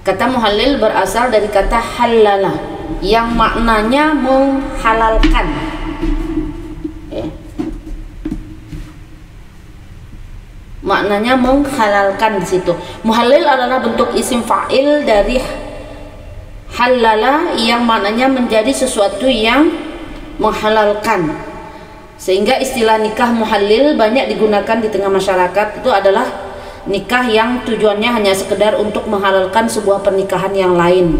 Kata muhallil berasal dari kata halala yang maknanya menghalalkan. Ya. Maknanya menghalalkan di situ. Muhallil adalah bentuk isim fa'il dari halala yang maknanya menjadi sesuatu yang menghalalkan. Sehingga istilah nikah muhallil banyak digunakan di tengah masyarakat. Itu adalah nikah yang tujuannya hanya sekedar untuk menghalalkan sebuah pernikahan yang lain,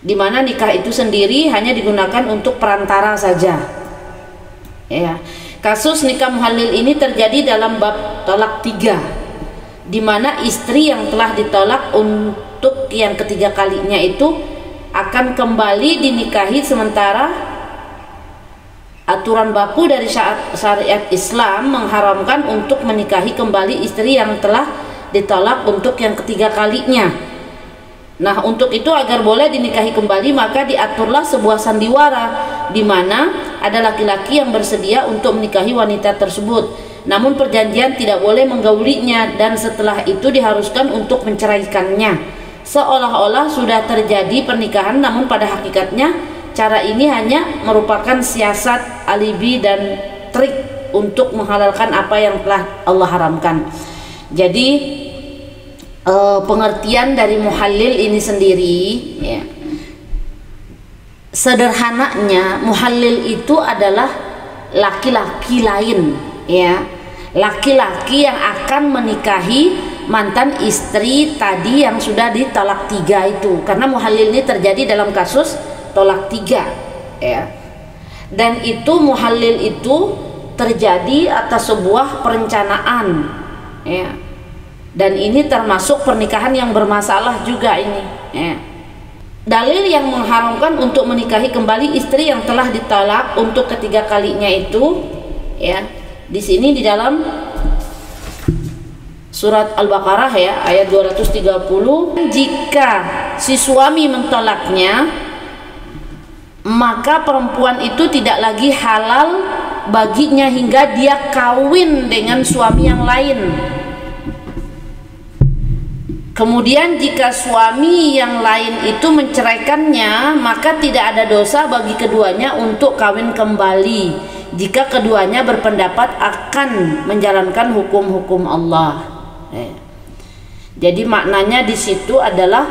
di mana nikah itu sendiri hanya digunakan untuk perantara saja. Ya. Kasus nikah muhallil ini terjadi dalam bab tolak 3, di mana istri yang telah ditolak untuk yang ketiga kalinya itu akan kembali dinikahi, sementara aturan baku dari syariat Islam mengharamkan untuk menikahi kembali istri yang telah ditolak untuk yang ketiga kalinya. Nah, untuk itu agar boleh dinikahi kembali maka diaturlah sebuah sandiwara di mana ada laki-laki yang bersedia untuk menikahi wanita tersebut. Namun perjanjian tidak boleh menggaulinya dan setelah itu diharuskan untuk menceraikannya. Seolah-olah sudah terjadi pernikahan, namun pada hakikatnya cara ini hanya merupakan siasat, alibi dan trik untuk menghalalkan apa yang telah Allah haramkan. Jadi pengertian dari muhallil ini sendiri, ya, sederhananya muhallil itu adalah laki-laki lain, ya, laki-laki yang akan menikahi mantan istri tadi yang sudah ditolak 3 itu. Karena muhallil ini terjadi dalam kasus tolak 3, ya. Dan itu muhallil itu terjadi atas sebuah perencanaan, ya. Dan ini termasuk pernikahan yang bermasalah juga ini, ya. Dalil yang mengharamkan untuk menikahi kembali istri yang telah ditolak untuk ketiga kalinya itu, ya, di sini di dalam surat Al-Baqarah, ya, ayat 230, jika si suami mentolaknya, maka perempuan itu tidak lagi halal baginya hingga dia kawin dengan suami yang lain. Kemudian jika suami yang lain itu menceraikannya, maka tidak ada dosa bagi keduanya untuk kawin kembali jika keduanya berpendapat akan menjalankan hukum-hukum Allah. Jadi maknanya di situ adalah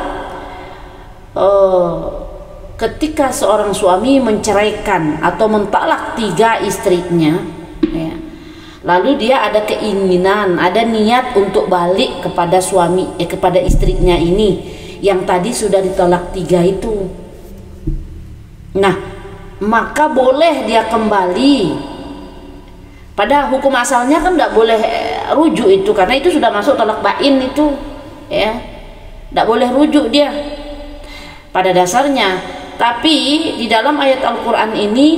ketika seorang suami menceraikan atau mentalak 3 istrinya, ya, lalu dia ada keinginan, ada niat untuk balik kepada suami, kepada istrinya ini yang tadi sudah ditolak 3 itu. Nah, maka boleh dia kembali. Pada hukum asalnya kan tidak boleh rujuk itu, karena itu sudah masuk tolak bain itu, ya, tidak boleh rujuk dia pada dasarnya. Tapi di dalam ayat Al-Quran ini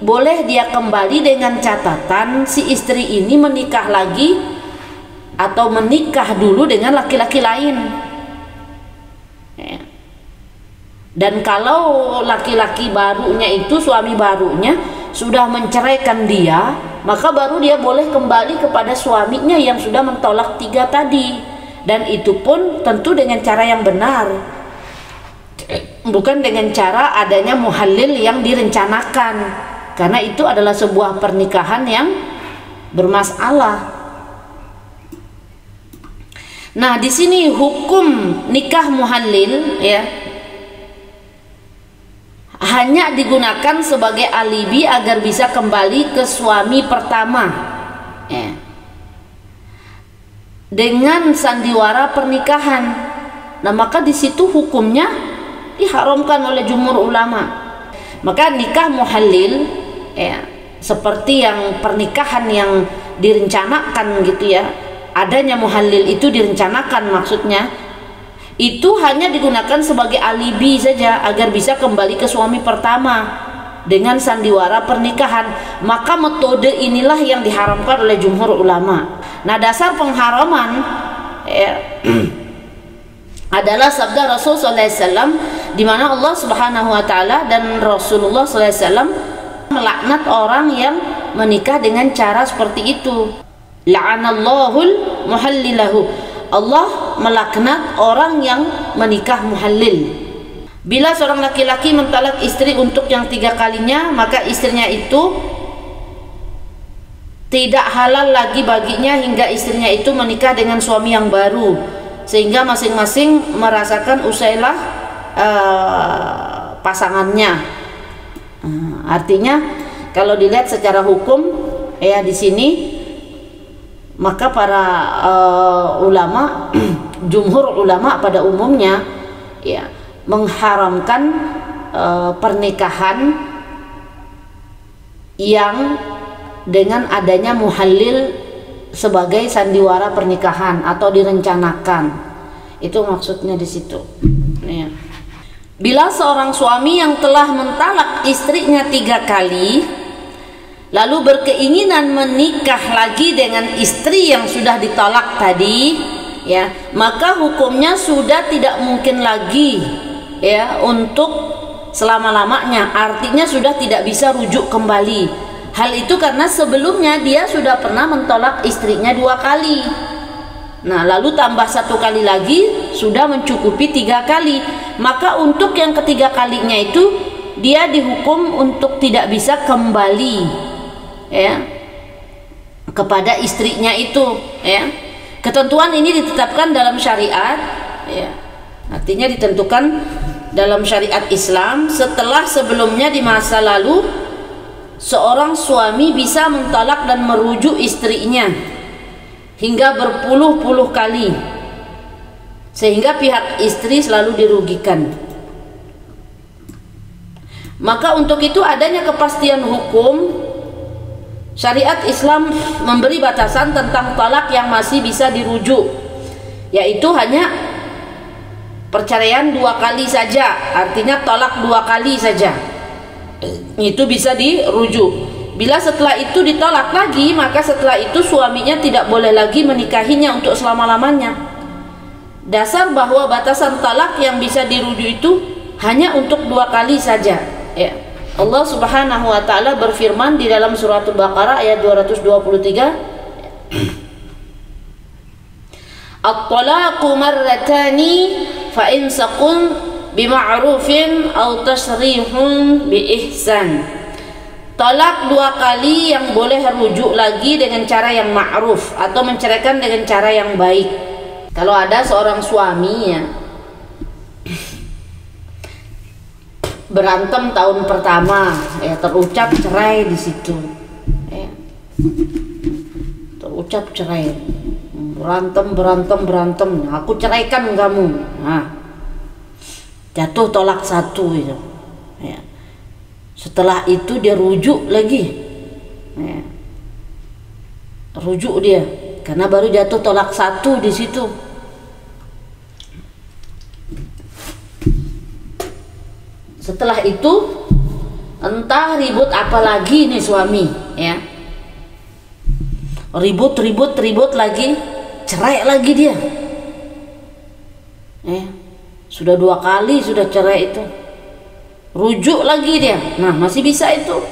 boleh dia kembali dengan catatan si istri ini menikah lagi atau menikah dulu dengan laki-laki lain, ya. Dan kalau laki-laki barunya itu, suami barunya sudah menceraikan dia, maka baru dia boleh kembali kepada suaminya yang sudah mentolak 3 tadi. Dan itu pun tentu dengan cara yang benar, bukan dengan cara adanya muhallil yang direncanakan, karena itu adalah sebuah pernikahan yang bermasalah. Nah, di sini hukum nikah muhallil, ya, hanya digunakan sebagai alibi agar bisa kembali ke suami pertama, ya, dengan sandiwara pernikahan. Nah, maka di situ hukumnya diharamkan oleh jumhur ulama. Maka nikah muhallil, ya, seperti yang pernikahan yang direncanakan gitu, ya, adanya muhallil itu direncanakan, maksudnya itu hanya digunakan sebagai alibi saja agar bisa kembali ke suami pertama dengan sandiwara pernikahan. Maka metode inilah yang diharamkan oleh jumhur ulama. Nah, dasar pengharaman, ya, adalah sabda Rasul SAW, di mana Allah Subhanahu wa taala dan Rasulullah SAW melaknat orang yang menikah dengan cara seperti itu. La'anallahul muhallilahu. Allah Allah melaknat orang yang menikah muhallil. Bila seorang laki-laki mentalak istri untuk yang 3 kalinya, maka istrinya itu tidak halal lagi baginya hingga istrinya itu menikah dengan suami yang baru, sehingga masing-masing merasakan usailah pasangannya. Artinya kalau dilihat secara hukum ya di sini, maka para ulama jumhur ulama pada umumnya ya mengharamkan pernikahan yang dengan adanya muhallil sebagai sandiwara pernikahan atau direncanakan. Itu maksudnya di situ ya. Bila seorang suami yang telah mentalak istrinya 3 kali lalu berkeinginan menikah lagi dengan istri yang sudah ditolak tadi ya, maka hukumnya sudah tidak mungkin lagi ya untuk selama-lamanya. Artinya sudah tidak bisa rujuk kembali. Hal itu karena sebelumnya dia sudah pernah mentolak istrinya 2 kali. Nah, lalu tambah 1 kali lagi sudah mencukupi 3 kali. Maka untuk yang ketiga kalinya itu dia dihukum untuk tidak bisa kembali ya kepada istrinya itu ya. Ketentuan ini ditetapkan dalam syariat ya. Artinya ditentukan dalam syariat Islam setelah sebelumnya di masa lalu seorang suami bisa mentalak dan merujuk istrinya hingga berpuluh-puluh kali, sehingga pihak istri selalu dirugikan. Maka untuk itu adanya kepastian hukum, syariat Islam memberi batasan tentang talak yang masih bisa dirujuk, yaitu hanya perceraian 2 kali saja. Artinya talak 2 kali saja itu bisa dirujuk. Bila setelah itu ditolak lagi, maka setelah itu suaminya tidak boleh lagi menikahinya untuk selama-lamanya. Dasar bahwa batasan talak yang bisa dirujuk itu hanya untuk 2 kali saja ya. Allah Subhanahu wa taala berfirman di dalam surat Al-Baqarah ayat 223, At-talaqu marratani fa imsakun bima'rufin aw tasrihun biihsan. Talak 2 kali yang boleh rujuk lagi dengan cara yang ma'ruf atau menceraikan dengan cara yang baik. Kalau ada seorang suami ya berantem tahun pertama ya, terucap cerai di situ ya. Terucap cerai, berantem, aku ceraikan kamu. Nah, jatuh tolak 1 itu ya. Setelah itu dia rujuk lagi ya. Rujuk dia karena baru jatuh tolak 1 di situ. Setelah itu entah ribut apa lagi nih suami ya, ribut lagi, cerai lagi dia ya. Sudah 2 kali sudah cerai itu, rujuk lagi dia. Nah, masih bisa itu,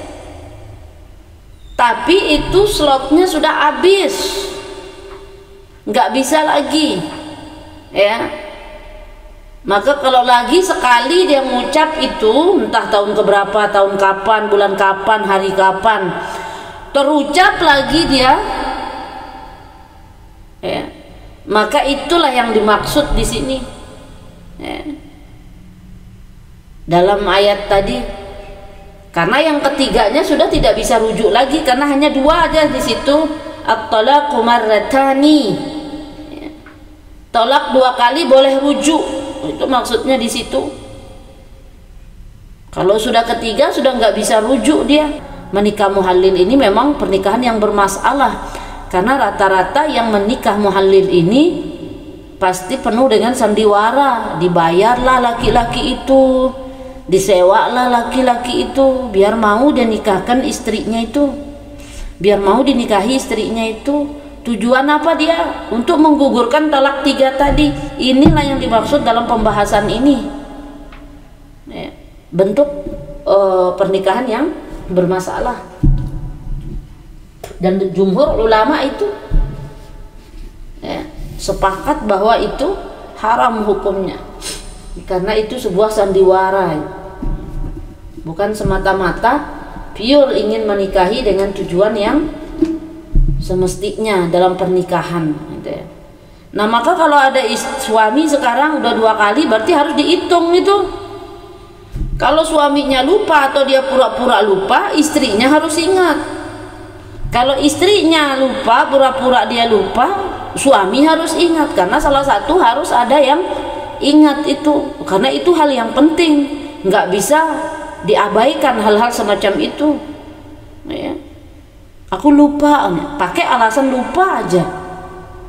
tapi itu slotnya sudah habis, nggak bisa lagi ya. Maka kalau lagi sekali dia mengucap itu, entah tahun keberapa, tahun kapan, bulan kapan, hari kapan, terucap lagi dia ya, maka itulah yang dimaksud di sini ya, dalam ayat tadi. Karena yang ketiganya sudah tidak bisa rujuk lagi karena hanya 2 aja di situ. At-talaqu marratani ya. Tolak 2 kali boleh rujuk, itu maksudnya di situ. Kalau sudah ketiga sudah nggak bisa rujuk dia. Menikah muhallil ini memang pernikahan yang bermasalah karena rata-rata yang menikah muhallil ini pasti penuh dengan sandiwara. Dibayarlah laki-laki itu, disewalah laki-laki itu biar mau dia nikahkan istrinya itu, biar mau dinikahi istrinya itu. Tujuan apa dia? Untuk menggugurkan talak 3 tadi. Inilah yang dimaksud dalam pembahasan ini ya, bentuk pernikahan yang bermasalah. Dan jumhur ulama itu ya, sepakat bahwa itu haram hukumnya, karena itu sebuah sandiwara, bukan semata-mata pure ingin menikahi dengan tujuan yang semestinya dalam pernikahan gitu ya. Nah maka kalau ada suami sekarang udah 2 kali, berarti harus dihitung itu. Kalau suaminya lupa atau dia pura-pura lupa, istrinya harus ingat. Kalau istrinya lupa, pura-pura dia lupa, suami harus ingat, karena salah satu harus ada yang ingat itu, karena itu hal yang penting, nggak bisa diabaikan hal-hal semacam itu ya. Aku lupa, pakai alasan lupa aja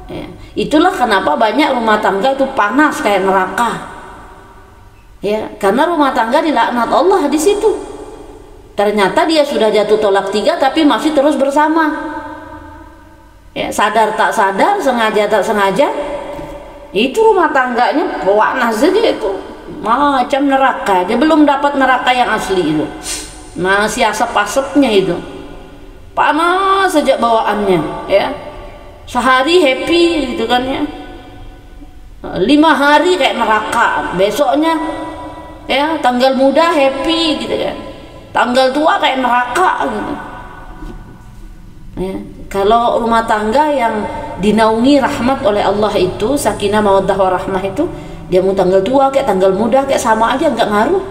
ya. Itulah kenapa banyak rumah tangga itu panas kayak neraka ya, karena rumah tangga dilaknat Allah di situ. Ternyata dia sudah jatuh talak 3 tapi masih terus bersama ya, sadar tak sadar, sengaja tak sengaja, itu rumah tangganya panas saja, itu macam neraka. Dia belum dapat neraka yang asli itu, masih asap-asapnya itu, panas saja bawaannya ya. Sehari happy gitu kan ya, 5 hari kayak neraka, besoknya ya tanggal muda happy gitu kan, tanggal tua kayak neraka gitu ya. Kalau rumah tangga yang dinaungi rahmat oleh Allah itu, sakinah mawaddah warahmah itu, dia mau tanggal tua kayak tanggal muda kayak sama aja, nggak ngaruh.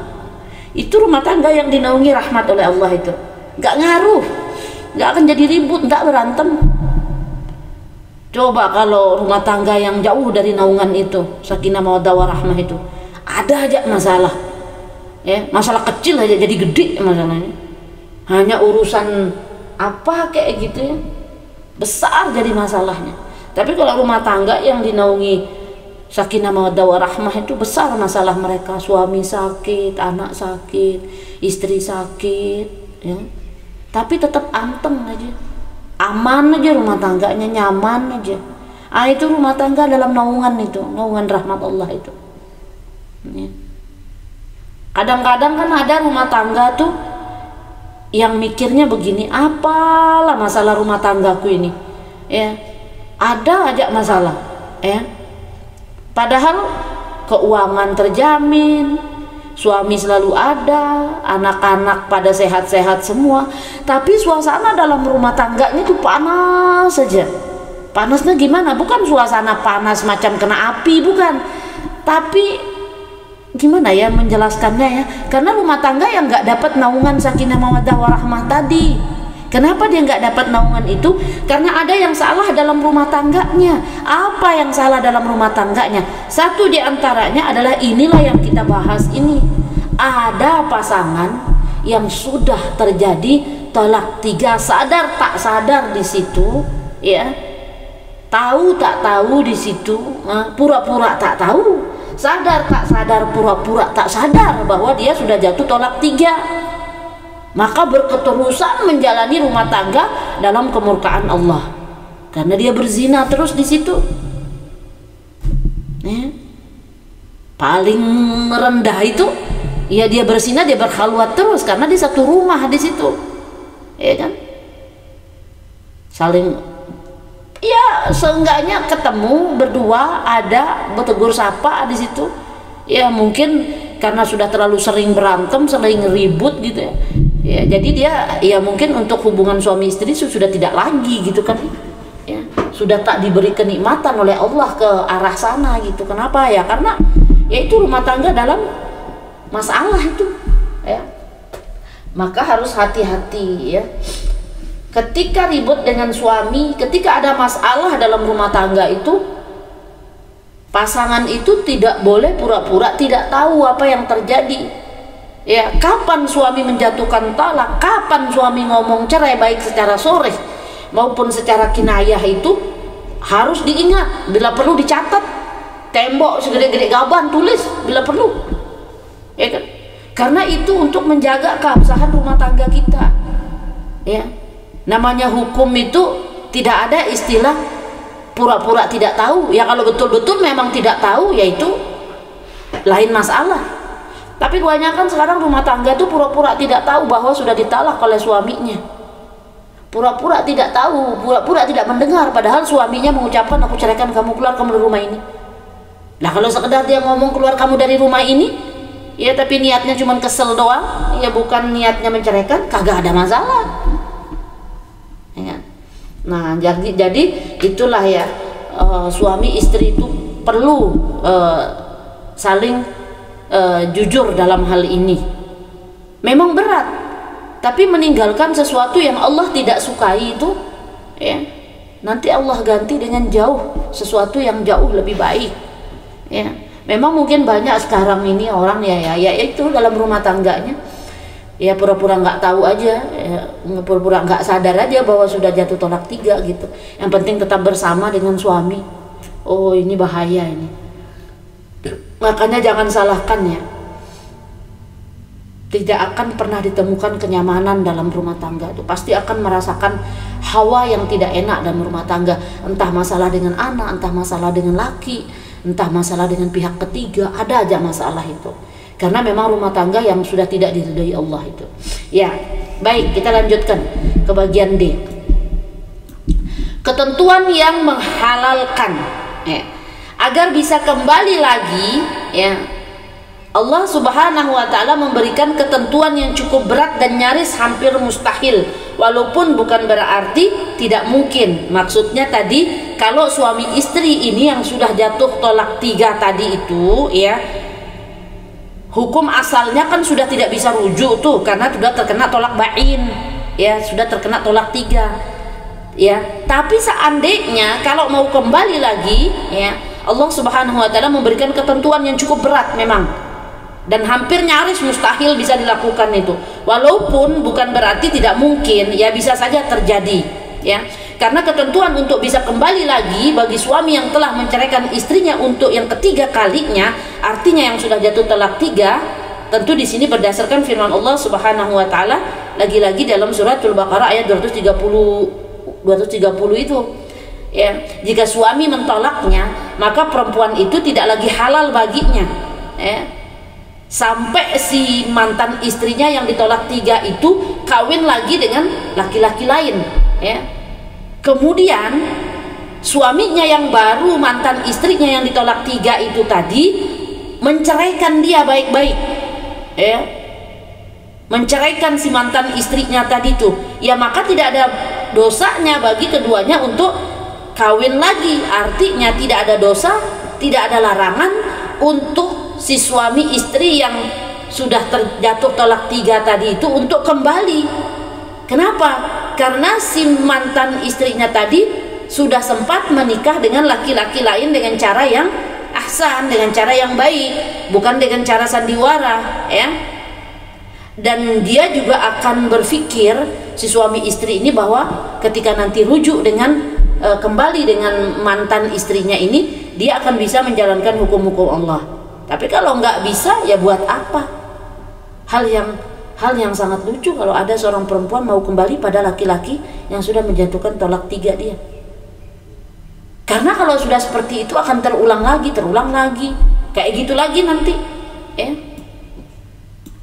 Itu rumah tangga yang dinaungi rahmat oleh Allah itu nggak ngaruh, nggak akan jadi ribut, nggak berantem. Coba kalau rumah tangga yang jauh dari naungan itu, sakinah mawaddah warahmah itu, ada aja masalah ya, masalah kecil aja jadi gede masalahnya, hanya urusan apa kayak gitu ya, besar jadi masalahnya. Tapi kalau rumah tangga yang dinaungi sakinah mawaddah warahmah itu besar masalah mereka, suami sakit, anak sakit, istri sakit ya, tapi tetap anteng aja, aman aja rumah tangganya, nyaman aja. Itu rumah tangga dalam naungan itu, naungan rahmat Allah itu ya. Kadang-kadang kan ada rumah tangga tuh yang mikirnya begini, apalah masalah rumah tanggaku ini ya, ada aja masalah ya, padahal keuangan terjamin, suami selalu ada, anak-anak pada sehat-sehat semua, tapi suasana dalam rumah tangganya itu panas saja. Panasnya gimana? Bukan suasana panas macam kena api, bukan, tapi gimana ya menjelaskannya ya, karena rumah tangga yang nggak dapat naungan sakinah mawaddah warahmah tadi. Kenapa dia nggak dapat naungan itu? Karena ada yang salah dalam rumah tangganya. Apa yang salah dalam rumah tangganya? Satu di antaranya adalah inilah yang kita bahas ini. Ada pasangan yang sudah terjadi talak 3, sadar tak sadar di situ ya, tahu tak tahu di situ, pura-pura tak tahu, sadar tak sadar, pura-pura tak sadar bahwa dia sudah jatuh talak 3. Maka berketerusan menjalani rumah tangga dalam kemurkaan Allah, karena dia berzina terus di situ ya. Paling rendah itu ya, dia berzina, dia berkhalwat terus karena di satu rumah di situ ya kan, saling ya seenggaknya ketemu berdua, ada bertegur sapa di situ ya. Mungkin karena sudah terlalu sering berantem, sering ribut gitu ya, ya jadi dia ya mungkin untuk hubungan suami istri sudah tidak lagi gitu kan ya, sudah tak diberi kenikmatan oleh Allah ke arah sana gitu. Kenapa ya? Karena ya itu rumah tangga dalam masalah itu ya. Maka harus hati-hati ya, ketika ribut dengan suami, ketika ada masalah dalam rumah tangga itu, pasangan itu tidak boleh pura-pura tidak tahu apa yang terjadi ya. Kapan suami menjatuhkan talak, kapan suami ngomong cerai, baik secara sharih maupun secara kinayah, itu harus diingat, bila perlu dicatat, tembok segede-gede gaban tulis bila perlu ya kan, karena itu untuk menjaga keabsahan rumah tangga kita ya. Namanya hukum itu tidak ada istilah pura-pura tidak tahu ya. Kalau betul-betul memang tidak tahu, yaitu lain masalah. Tapi kebanyakan sekarang rumah tangga itu pura-pura tidak tahu bahwa sudah ditalak oleh suaminya, pura-pura tidak tahu, pura-pura tidak mendengar, padahal suaminya mengucapkan aku ceraikan kamu, keluar kamu dari rumah ini. Nah kalau sekedar dia ngomong keluar kamu dari rumah ini, ya tapi niatnya cuma kesel doang, ya bukan niatnya menceraikan, kagak ada masalah. Ya. Nah jadi itulah ya, suami istri itu perlu saling jujur dalam hal ini. Memang berat, tapi meninggalkan sesuatu yang Allah tidak sukai itu, ya nanti Allah ganti dengan sesuatu yang jauh lebih baik. Ya, memang mungkin banyak sekarang ini orang ya itu dalam rumah tangganya, ya pura-pura nggak tahu aja, ya, pura-pura nggak sadar aja bahwa sudah jatuh talak 3 gitu. Yang penting tetap bersama dengan suami. Oh ini bahaya ini. Makanya jangan salahkan ya. Tidak akan pernah ditemukan kenyamanan dalam rumah tangga itu. Pasti akan merasakan hawa yang tidak enak dalam rumah tangga. Entah masalah dengan anak, entah masalah dengan laki, entah masalah dengan pihak ketiga, ada aja masalah itu. Karena memang rumah tangga yang sudah tidak diridhai Allah itu. Ya, baik, kita lanjutkan ke bagian D. Ketentuan yang menghalalkan, ya, agar bisa kembali lagi, ya. Allah Subhanahu wa Ta'ala memberikan ketentuan yang cukup berat dan nyaris hampir mustahil, walaupun bukan berarti tidak mungkin. Maksudnya tadi, kalau suami istri ini yang sudah jatuh talak 3 tadi itu, ya, hukum asalnya kan sudah tidak bisa rujuk tuh, karena sudah terkena tolak bain, ya, sudah terkena tolak 3, ya. Tapi seandainya kalau mau kembali lagi, ya, Allah Subhanahu wa Ta'ala memberikan ketentuan yang cukup berat memang, dan hampir nyaris mustahil bisa dilakukan itu. Walaupun bukan berarti tidak mungkin, ya bisa saja terjadi, ya. Karena ketentuan untuk bisa kembali lagi bagi suami yang telah menceraikan istrinya untuk yang ketiga kalinya, artinya yang sudah jatuh talak 3, tentu di sini berdasarkan firman Allah Subhanahu wa Ta'ala lagi-lagi dalam suratul Baqarah ayat 230 itu. Ya, jika suami mentolaknya, maka perempuan itu tidak lagi halal baginya, ya, sampai si mantan istrinya yang ditolak 3 itu kawin lagi dengan laki-laki lain, ya. Kemudian suaminya yang baru, mantan istrinya yang ditolak 3 itu tadi, menceraikan dia baik-baik, ya, menceraikan si mantan istrinya tadi tuh, ya maka tidak ada dosanya bagi keduanya untuk kawin lagi. Artinya tidak ada dosa, tidak ada larangan untuk si suami istri yang sudah terjatuh talak 3 tadi itu untuk kembali. Kenapa? Karena si mantan istrinya tadi sudah sempat menikah dengan laki-laki lain dengan cara yang ahsan, dengan cara yang baik, bukan dengan cara sandiwara, ya. Dan dia juga akan berpikir, si suami istri ini, bahwa ketika nanti rujuk dengan kembali dengan mantan istrinya ini, dia akan bisa menjalankan hukum-hukum Allah. Tapi kalau nggak bisa, ya buat apa? Hal yang sangat lucu kalau ada seorang perempuan mau kembali pada laki-laki yang sudah menjatuhkan talak 3 dia. Karena kalau sudah seperti itu akan terulang lagi, kayak gitu lagi nanti, ya.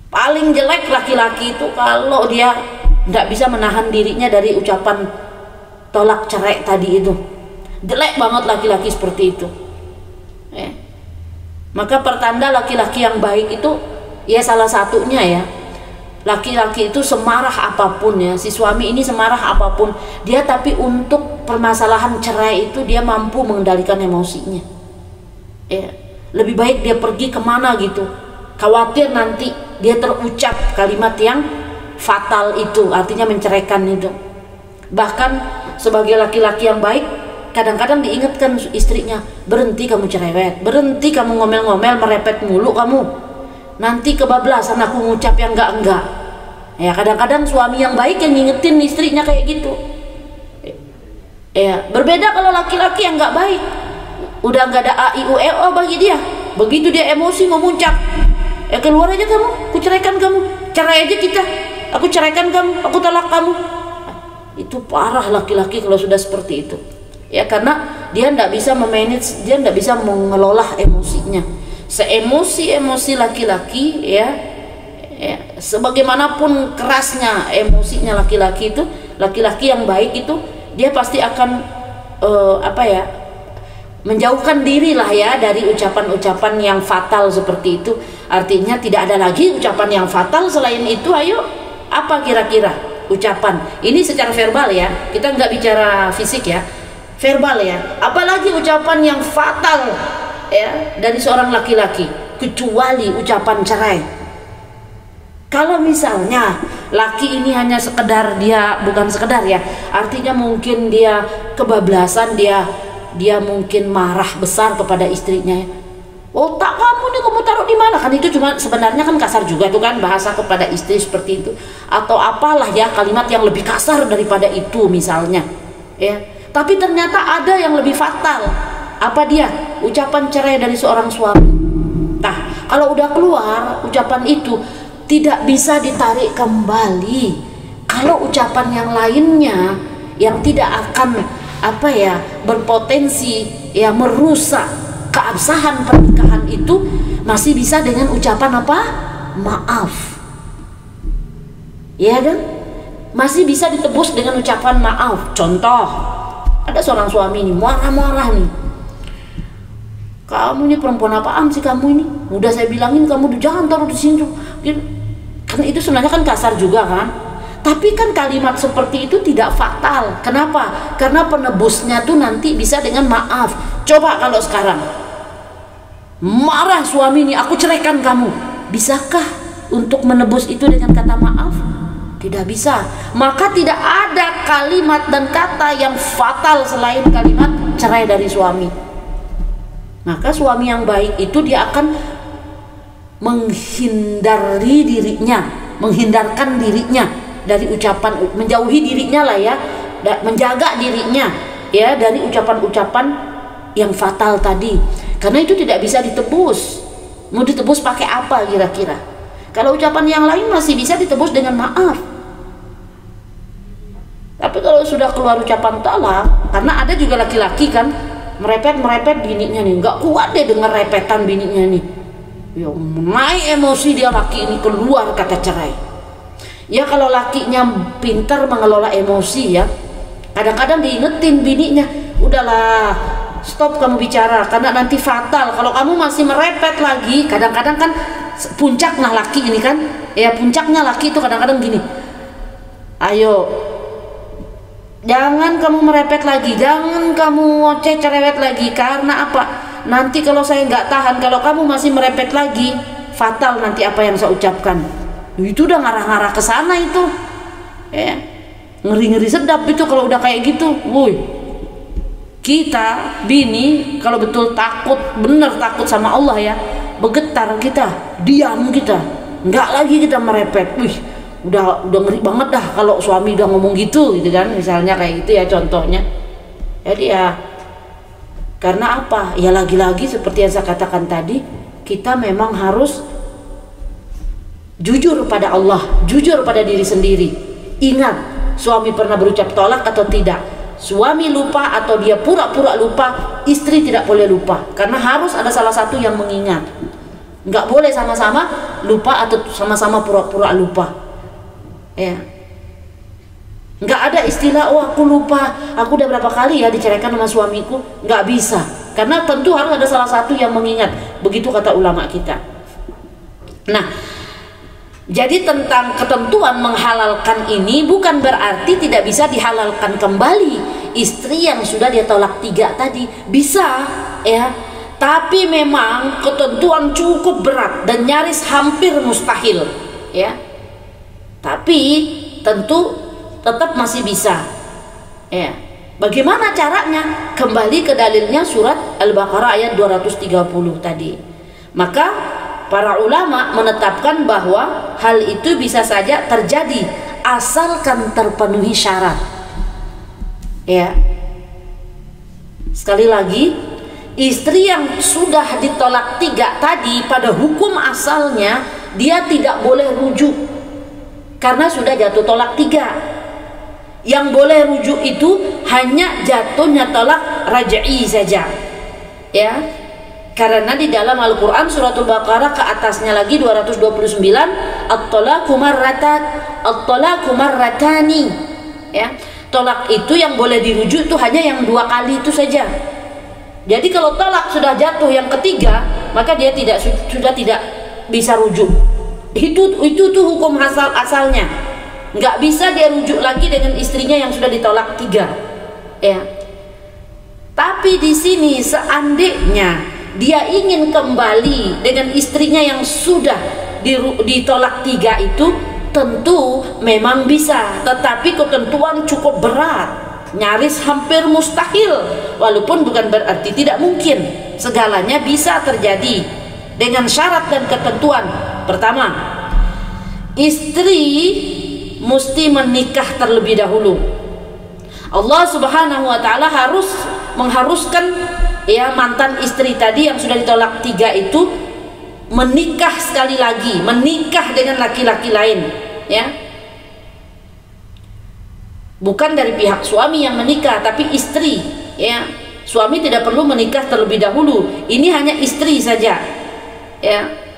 Paling jelek laki-laki itu kalau dia nggak bisa menahan dirinya dari ucapan tolak cerai tadi itu. Jelek banget laki-laki seperti itu, ya. Maka pertanda laki-laki yang baik itu, ya salah satunya, ya, laki-laki itu semarah apapun, ya, si suami ini semarah apapun dia, tapi untuk permasalahan cerai itu dia mampu mengendalikan emosinya, ya. Lebih baik dia pergi kemana gitu, khawatir nanti dia terucap kalimat yang fatal itu, artinya menceraikan itu. Bahkan sebagai laki-laki yang baik, kadang-kadang diingatkan istrinya, berhenti kamu cerewet, berhenti kamu ngomel-ngomel, merepet mulu kamu, nanti kebablasan aku ngucap yang enggak. Ya, kadang-kadang suami yang baik yang ngingetin istrinya kayak gitu. Ya, berbeda kalau laki-laki yang enggak baik, udah enggak ada a i u e o bagi dia. Begitu dia emosi memuncak, ya keluar aja kamu, aku ceraikan kamu, cerai aja kita, aku ceraikan kamu, aku talak kamu. Itu parah laki-laki kalau sudah seperti itu. Ya, karena dia tidak bisa memanage, dia tidak bisa mengelola emosinya. Seemosi-emosi laki-laki, ya, sebagaimanapun kerasnya emosinya laki-laki itu, Laki-laki yang baik itu dia pasti akan menjauhkan diri lah ya dari ucapan-ucapan yang fatal seperti itu. Artinya tidak ada lagi ucapan yang fatal selain itu. Ayo, apa kira-kira ucapan ini secara verbal ya, kita nggak bicara fisik ya, verbal ya, apalagi ucapan yang fatal ya dari seorang laki-laki, kecuali ucapan cerai. Kalau misalnya laki ini hanya sekedar bukan sekedar ya, artinya mungkin dia kebablasan, dia mungkin marah besar kepada istrinya. Otak kamu nih kamu taruh di mana? Kan itu cuma sebenarnya kan kasar juga tuh kan, bahasa kepada istri seperti itu. Atau apalah ya, kalimat yang lebih kasar daripada itu misalnya. Ya. Tapi ternyata ada yang lebih fatal. Apa dia? Ucapan cerai dari seorang suami. Nah, kalau udah keluar ucapan itu tidak bisa ditarik kembali. Kalau ucapan yang lainnya yang tidak akan berpotensi ya merusak keabsahan pernikahan itu masih bisa dengan ucapan maaf. Ya kan? Masih bisa ditebus dengan ucapan maaf. Contoh, ada seorang suami ini marah-marah nih. Kamu ini perempuan apaan sih kamu ini? Udah saya bilangin kamu jangan taruh di sini. Karena itu sebenarnya kan kasar juga kan. Tapi kan kalimat seperti itu tidak fatal. Kenapa? Karena penebusnya tuh nanti bisa dengan maaf. Coba kalau sekarang marah suami ini, aku ceraikan kamu. Bisakah untuk menebus itu dengan kata maaf? Tidak bisa. Maka tidak ada kalimat dan kata yang fatal selain kalimat cerai dari suami. Maka suami yang baik itu dia akan menghindarkan dirinya dari ucapan, menjauhi dirinya lah ya, menjaga dirinya ya dari ucapan-ucapan yang fatal tadi, karena itu tidak bisa ditebus. Mau ditebus pakai apa kira-kira? Kalau ucapan yang lain masih bisa ditebus dengan maaf. Tapi kalau sudah keluar ucapan talak, karena ada juga laki-laki kan merepet bininya nih, nggak kuat deh dengar repetan bininya nih. Ya, naik emosi dia laki ini, keluar kata cerai. Ya kalau lakinya pintar mengelola emosi ya, kadang-kadang diingetin bininya, udahlah stop kamu bicara karena nanti fatal kalau kamu masih merepet lagi. Kadang-kadang kan puncaknya laki ini kan ya, puncaknya laki itu kadang-kadang gini, ayo jangan kamu merepet lagi, jangan kamu ngoceh cerewet lagi. Karena apa? Nanti kalau saya nggak tahan, kalau kamu masih merepet lagi, fatal nanti apa yang saya ucapkan. Itu udah ngarah-ngarah ke sana itu ya, ngeri-ngeri sedap itu kalau udah kayak gitu. Woi, kita bini kalau betul takut, bener takut sama Allah ya, bergetar kita, diam kita, nggak lagi kita merepet. Wih, udah ngeri banget dah kalau suami udah ngomong gitu kan, misalnya kayak gitu ya contohnya. Jadi ya karena apa? Ya lagi-lagi seperti yang saya katakan tadi, kita memang harus jujur pada Allah, jujur pada diri sendiri. Ingat, suami pernah berucap tolak atau tidak? Suami lupa atau dia pura-pura lupa, istri tidak boleh lupa. Karena harus ada salah satu yang mengingat. Nggak boleh sama-sama lupa atau sama-sama pura-pura lupa. Ya. Nggak ada istilah, oh aku lupa, aku udah berapa kali ya diceraikan sama suamiku. Nggak bisa. Karena tentu harus ada salah satu yang mengingat. Begitu kata ulama kita. Nah, jadi tentang ketentuan menghalalkan ini bukan berarti tidak bisa dihalalkan kembali istri yang sudah dia tolak 3 tadi. Bisa ya, tapi memang ketentuan cukup berat dan nyaris hampir mustahil ya. Tapi tentu tetap masih bisa ya. Bagaimana caranya? Kembali ke dalilnya surat Al-Baqarah ayat 230 tadi. Maka para ulama menetapkan bahwa hal itu bisa saja terjadi asalkan terpenuhi syarat. Ya. Sekali lagi, istri yang sudah ditolak 3 tadi pada hukum asalnya dia tidak boleh rujuk karena sudah jatuh tolak 3. Yang boleh rujuk itu hanya jatuhnya tolak raj'i saja. Ya. Karena di dalam Al-Quran suratul Baqarah ke atasnya lagi 229, at-talaqu marratani. ya. Tolak itu yang boleh dirujuk itu hanya yang 2 kali itu saja. Jadi kalau tolak sudah jatuh yang ketiga, maka dia sudah tidak bisa rujuk. Itu tuh hukum asalnya. Nggak bisa dia rujuk lagi dengan istrinya yang sudah ditolak 3, ya. Tapi di sini seandainya dia ingin kembali dengan istrinya yang sudah ditolak 3 itu, tentu memang bisa, tetapi ketentuan cukup berat, nyaris hampir mustahil. Walaupun bukan berarti tidak mungkin, segalanya bisa terjadi dengan syarat dan ketentuan. Pertama, istri mesti menikah terlebih dahulu. Allah Subhanahu wa taala harus mengharuskan ya mantan istri tadi yang sudah ditolak 3 itu menikah sekali lagi, menikah dengan laki-laki lain, ya. Bukan dari pihak suami yang menikah, tapi istri, ya. Suami tidak perlu menikah terlebih dahulu. Ini hanya istri saja, ya.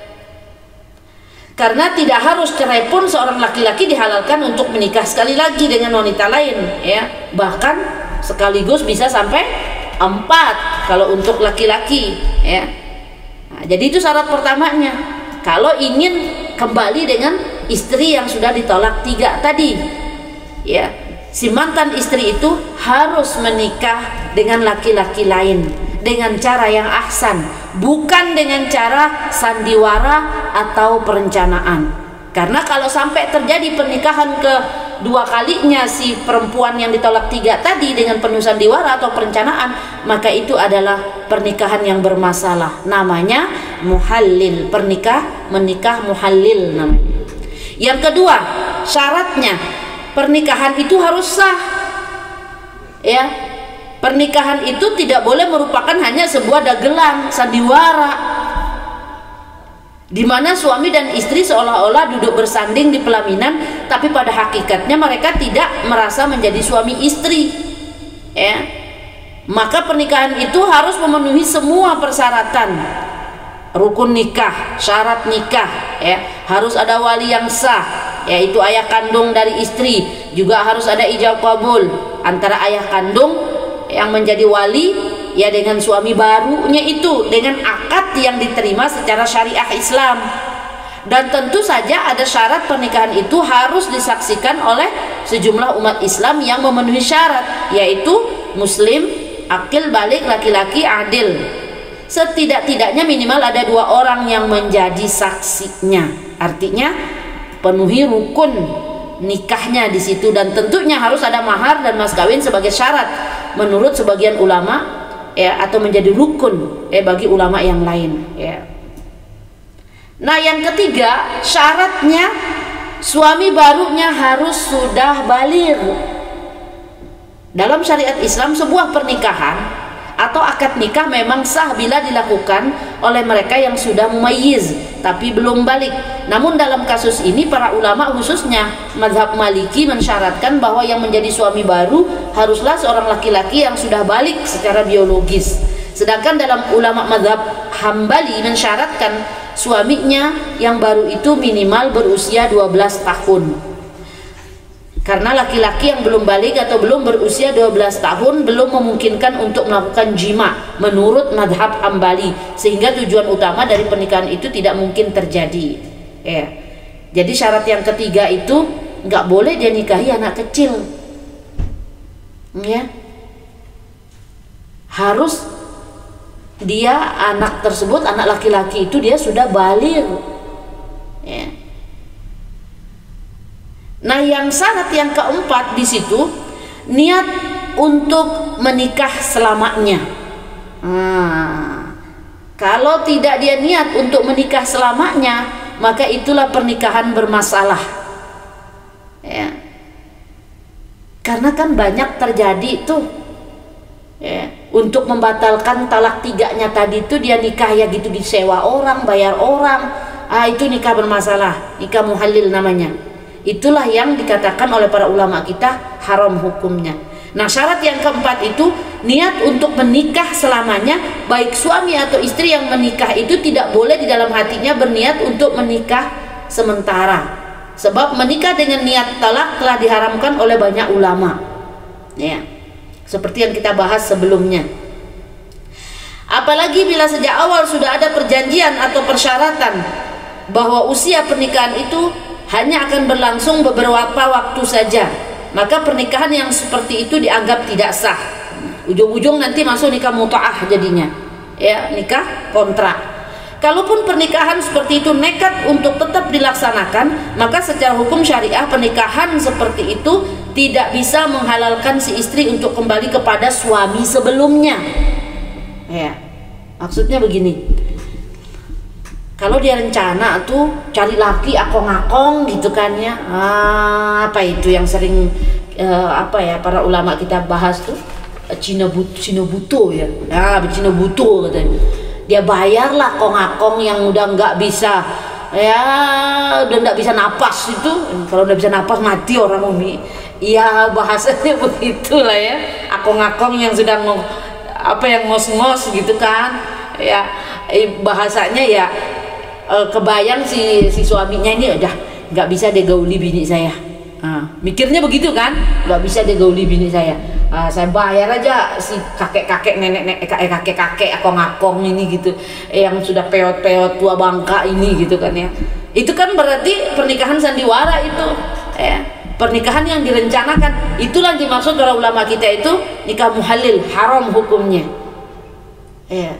Karena tidak harus cerai pun seorang laki-laki dihalalkan untuk menikah sekali lagi dengan wanita lain, ya. Bahkan sekaligus bisa sampai 4 kalau untuk laki-laki, ya. Nah, jadi itu syarat pertamanya. Kalau ingin kembali dengan istri yang sudah ditolak 3 tadi, ya, si mantan istri itu harus menikah dengan laki-laki lain dengan cara yang ahsan, bukan dengan cara sandiwara atau perencanaan. Karena kalau sampai terjadi pernikahan kedua kalinya si perempuan yang ditolak 3 tadi dengan penuh sandiwara atau perencanaan, maka itu adalah pernikahan yang bermasalah. Namanya muhallil, menikah muhallil namanya. Yang kedua, syaratnya pernikahan itu harus sah, ya. Pernikahan itu tidak boleh merupakan hanya sebuah dagelan sandiwara, di mana suami dan istri seolah-olah duduk bersanding di pelaminan, tapi pada hakikatnya mereka tidak merasa menjadi suami istri, ya. Maka pernikahan itu harus memenuhi semua persyaratan, rukun nikah, syarat nikah, ya. Harus ada wali yang sah, yaitu ayah kandung dari istri. Juga harus ada ijab kabul antara ayah kandung yang menjadi wali, ya, dengan suami barunya itu, dengan akad yang diterima secara syariah Islam. Dan tentu saja ada syarat pernikahan itu harus disaksikan oleh sejumlah umat Islam yang memenuhi syarat, yaitu muslim, akil balik, laki-laki adil. Setidak-tidaknya minimal ada 2 orang yang menjadi saksinya. Artinya penuhi rukun nikahnya di situ, dan tentunya harus ada mahar dan mas kawin sebagai syarat menurut sebagian ulama, ya, atau menjadi rukun, ya, bagi ulama yang lain, ya. Nah, yang ketiga, syaratnya suami barunya harus sudah baligh. Dalam syariat Islam, sebuah pernikahan atau akad nikah memang sah bila dilakukan oleh mereka yang sudah mumayyiz tapi belum balik. Namun dalam kasus ini para ulama, khususnya mazhab Maliki, mensyaratkan bahwa yang menjadi suami baru haruslah seorang laki-laki yang sudah balik secara biologis. Sedangkan dalam ulama mazhab Hambali mensyaratkan suaminya yang baru itu minimal berusia 12 tahun. Karena laki-laki yang belum balik atau belum berusia 12 tahun belum memungkinkan untuk melakukan jima menurut madhab Hambali, sehingga tujuan utama dari pernikahan itu tidak mungkin terjadi, ya. Jadi syarat yang ketiga itu nggak boleh dia nikahi anak kecil, ya. Harus dia, anak tersebut, anak laki-laki itu dia sudah baligh, ya. Nah, yang syarat yang keempat di situ niat untuk menikah selamanya. Kalau tidak dia niat untuk menikah selamanya, maka itulah pernikahan bermasalah, ya. Karena kan banyak terjadi tuh, ya, untuk membatalkan talak 3-nya tadi itu dia nikah ya gitu, disewa orang, bayar orang, itu nikah bermasalah, nikah muhallil namanya. Itulah yang dikatakan oleh para ulama kita haram hukumnya. Nah, syarat yang keempat itu niat untuk menikah selamanya. Baik suami atau istri yang menikah itu tidak boleh di dalam hatinya berniat untuk menikah sementara, Sebab menikah dengan niat talak telah diharamkan oleh banyak ulama, ya, seperti yang kita bahas sebelumnya. Apalagi bila sejak awal sudah ada perjanjian atau persyaratan bahwa usia pernikahan itu hanya akan berlangsung beberapa waktu saja, maka pernikahan yang seperti itu dianggap tidak sah. Ujung-ujung nanti masuk nikah mut'ah jadinya, ya, nikah kontrak. Kalaupun pernikahan seperti itu nekat untuk tetap dilaksanakan, maka secara hukum syariah pernikahan seperti itu tidak bisa menghalalkan si istri untuk kembali kepada suami sebelumnya. Ya, maksudnya begini. Kalau dia rencana tuh cari laki akong-akong gitu kan ya, apa itu yang sering para ulama kita bahas tuh, Cina buto ya, Cina buto katanya. Dia bayarlah akong-akong yang udah nggak bisa, ya udah nggak bisa napas itu. Kalau udah bisa napas mati orang umi. Iya, bahasanya begitulah ya, akong-akong yang sudah yang ngos-ngos gitu kan ya, bahasanya ya. Kebayang si suaminya ini udah nggak bisa digauli bini saya, mikirnya begitu kan, nggak bisa digauli bini saya, saya bayar aja si kakek-kakek nenek-nenek kakek-kakek akong-akong ini gitu, yang sudah peot-peot tua bangka ini gitu kan ya. Itu kan berarti pernikahan sandiwara itu, ya, pernikahan yang direncanakan. Itulah yang dimaksud para ulama kita itu nikah muhalil, haram hukumnya, ya,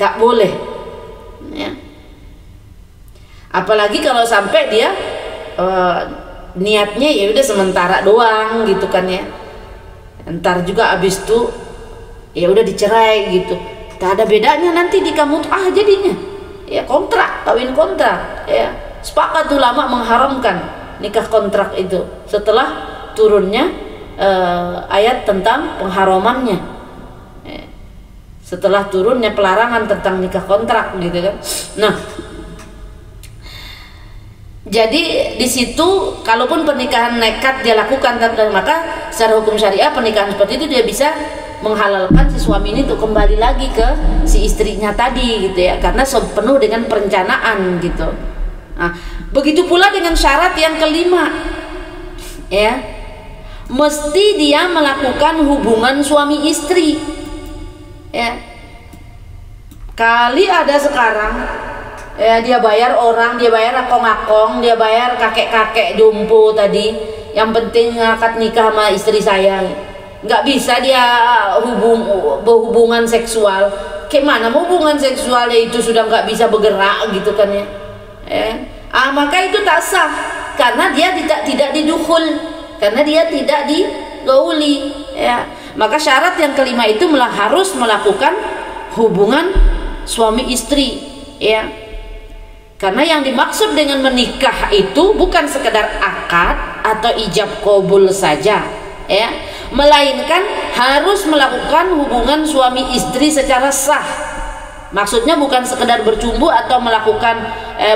tak boleh, ya. Apalagi kalau sampai dia niatnya ya udah sementara doang gitu kan ya, entar juga abis itu ya udah dicerai gitu. Tak ada bedanya nanti di mut'ah jadinya, ya, kontrak, kawin kontrak, ya. Sepakat ulama mengharamkan nikah kontrak itu setelah turunnya ayat tentang pengharamannya, ya. Setelah turunnya pelarangan tentang nikah kontrak gitu kan. Nah, jadi di situ kalaupun pernikahan nekat dia lakukan, maka secara hukum syariah pernikahan seperti itu dia bisa menghalalkan si suami ini untuk kembali lagi ke si istrinya tadi gitu ya, karena penuh dengan perencanaan gitu. Nah, begitu pula dengan syarat yang kelima, ya, mesti dia melakukan hubungan suami istri, ya. Kali ada sekarang, ya, dia bayar orang, dia bayar akong-akong, dia bayar kakek-kakek jompo tadi, yang penting akad nikah sama istri saya. Nggak bisa dia berhubungan seksual. Kayak mana hubungan seksualnya itu sudah nggak bisa bergerak gitu kan ya, maka itu tak sah, karena dia tidak didukhul, karena dia tidak digauli, ya. Maka syarat yang kelima itu harus melakukan hubungan suami istri, ya. Karena yang dimaksud dengan menikah itu bukan sekedar akad atau ijab qabul saja, ya, melainkan harus melakukan hubungan suami istri secara sah. Maksudnya bukan sekedar bercumbu atau melakukan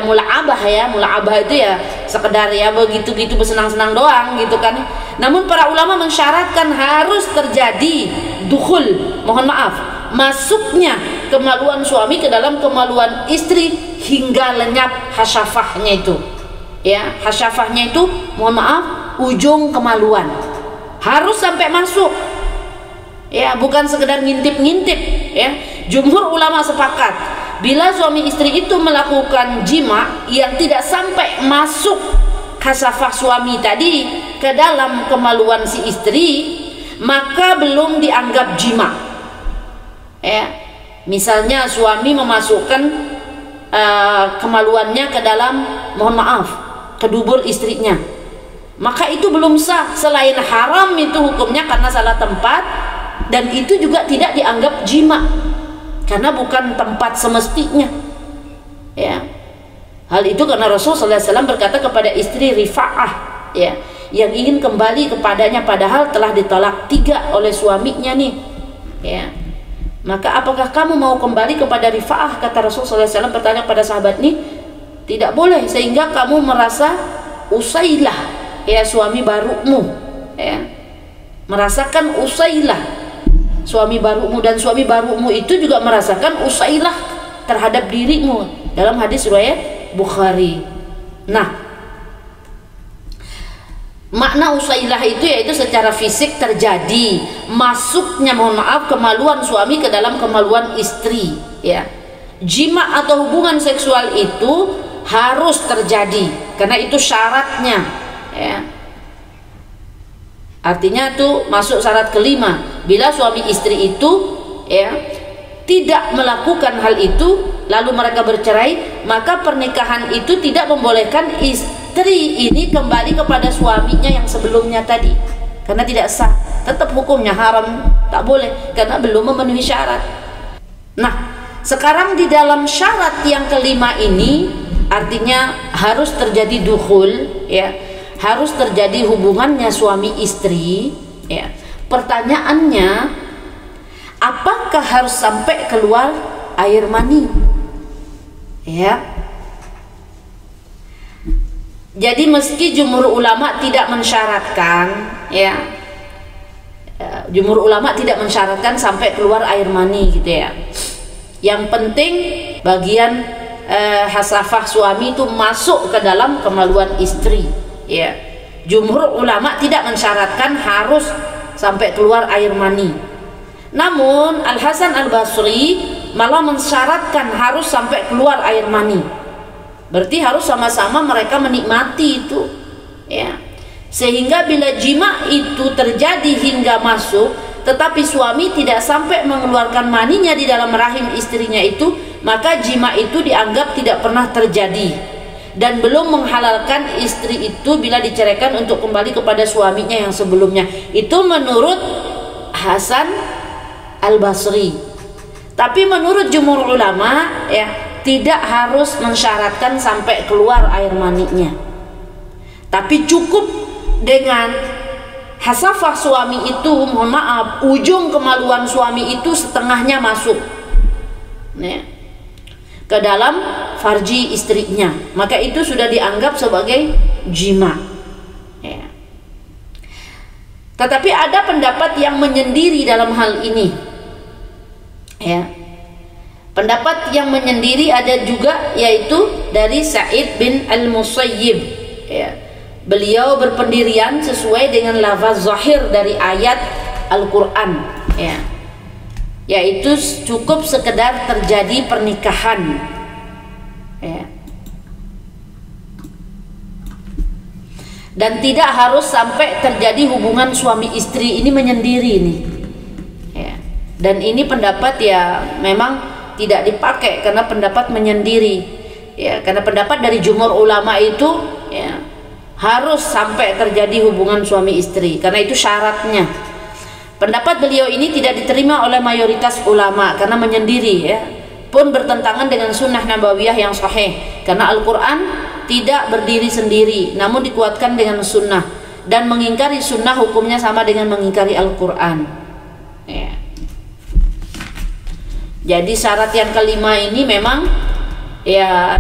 mula'abah, ya. Mula'abah itu ya sekedar ya begitu-gitu bersenang-senang doang gitu kan. Namun para ulama mensyaratkan harus terjadi dukhul, mohon maaf, masuknya kemaluan suami ke dalam kemaluan istri hingga lenyap hasyafahnya itu, ya. Hasyafahnya itu mohon maaf ujung kemaluan harus sampai masuk, ya, bukan sekedar ngintip-ngintip, ya. Jumhur ulama sepakat bila suami istri itu melakukan jima yang tidak sampai masuk hasyafah suami tadi ke dalam kemaluan si istri, maka belum dianggap jima, ya. Misalnya suami memasukkan kemaluannya ke dalam, mohon maaf, ke dubur istrinya, maka itu belum sah. Selain haram itu hukumnya karena salah tempat, dan itu juga tidak dianggap jima karena bukan tempat semestinya, ya. Hal itu karena Rasulullah SAW berkata kepada istri Rifa'ah, ya, yang ingin kembali kepadanya padahal telah ditolak 3 oleh suaminya nih, ya. Maka apakah kamu mau kembali kepada Rifa'ah? Kata Rasulullah SAW bertanya pada sahabat nih, tidak boleh, sehingga kamu merasa usailah, ya, suami barumu, ya, merasakan usailah suami barumu, dan suami barumu itu juga merasakan usailah terhadap dirimu dalam hadis riwayat Bukhari. Nah, Makna usailah itu yaitu secara fisik terjadi masuknya, mohon maaf, kemaluan suami ke dalam kemaluan istri, ya. Jima atau hubungan seksual itu harus terjadi karena itu syaratnya, ya. Artinya itu masuk syarat kelima. Bila suami istri itu, ya, tidak melakukan hal itu lalu mereka bercerai, maka pernikahan itu tidak membolehkan istri ini kembali kepada suaminya yang sebelumnya tadi, karena tidak sah, tetap hukumnya haram, tak boleh karena belum memenuhi syarat. Nah, sekarang di dalam syarat yang kelima ini artinya harus terjadi dukhul, ya, harus terjadi hubungannya suami istri, ya. Pertanyaannya, apakah harus sampai keluar air mani? Ya. Jadi meski jumhur ulama tidak mensyaratkan, ya, jumhur ulama tidak mensyaratkan sampai keluar air mani gitu ya. Yang penting bagian hasafah suami itu masuk ke dalam kemaluan istri, ya. Jumhur ulama tidak mensyaratkan harus sampai keluar air mani. Namun Al Hasan Al Basri malah mensyaratkan harus sampai keluar air mani. Berarti harus sama-sama mereka menikmati itu, ya. Sehingga bila jima itu terjadi hingga masuk, tetapi suami tidak sampai mengeluarkan maninya di dalam rahim istrinya itu, maka jima itu dianggap tidak pernah terjadi dan belum menghalalkan istri itu bila diceraikan untuk kembali kepada suaminya yang sebelumnya. Itu menurut Hasan Al Basri. Tapi menurut jumhur ulama, ya, tidak harus mensyaratkan sampai keluar air maninya, tapi cukup dengan hasafah suami itu, mohon maaf, ujung kemaluan suami itu setengahnya masuk, ya, ke dalam farji istrinya, maka itu sudah dianggap sebagai jima, ya. Tetapi ada pendapat yang menyendiri dalam hal ini, ya. Pendapat yang menyendiri ada juga, yaitu dari Sa'id bin Al-Musayyib, ya. Beliau berpendirian sesuai dengan lafaz zahir dari ayat Al-Quran, ya, yaitu cukup sekedar terjadi pernikahan, ya, dan tidak harus sampai terjadi hubungan suami istri. Ini menyendiri nih, ya. Dan ini pendapat ya memang tidak dipakai karena pendapat menyendiri, ya, karena pendapat dari jumhur ulama itu, ya, harus sampai terjadi hubungan suami istri karena itu syaratnya. Pendapat beliau ini tidak diterima oleh mayoritas ulama karena menyendiri, ya, pun bertentangan dengan sunnah nabawiyah yang sahih karena Al-Quran tidak berdiri sendiri namun dikuatkan dengan sunnah, dan mengingkari sunnah hukumnya sama dengan mengingkari Al-Quran, ya. Jadi syarat yang kelima ini memang ya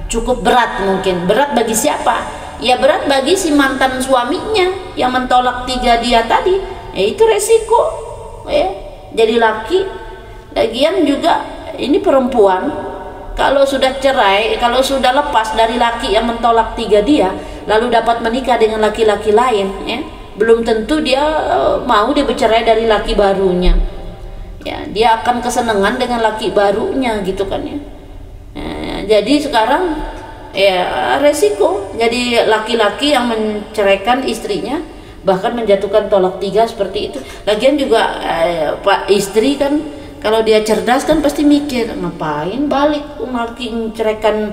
cukup berat. Mungkin berat bagi siapa? Ya berat bagi si mantan suaminya yang mentolak 3 dia tadi, ya, itu resiko, ya, jadi laki. Lagian juga ini perempuan kalau sudah cerai, kalau sudah lepas dari laki yang mentolak 3 dia lalu dapat menikah dengan laki-laki lain, ya, belum tentu dia mau dia bercerai dari laki barunya, ya, dia akan kesenangan dengan laki barunya gitu kan, ya. Jadi sekarang ya resiko jadi laki-laki yang menceraikan istrinya, bahkan menjatuhkan tolak 3 seperti itu. Lagian juga Pak istri kan kalau dia cerdas kan pasti mikir ngapain balik laki menceraikan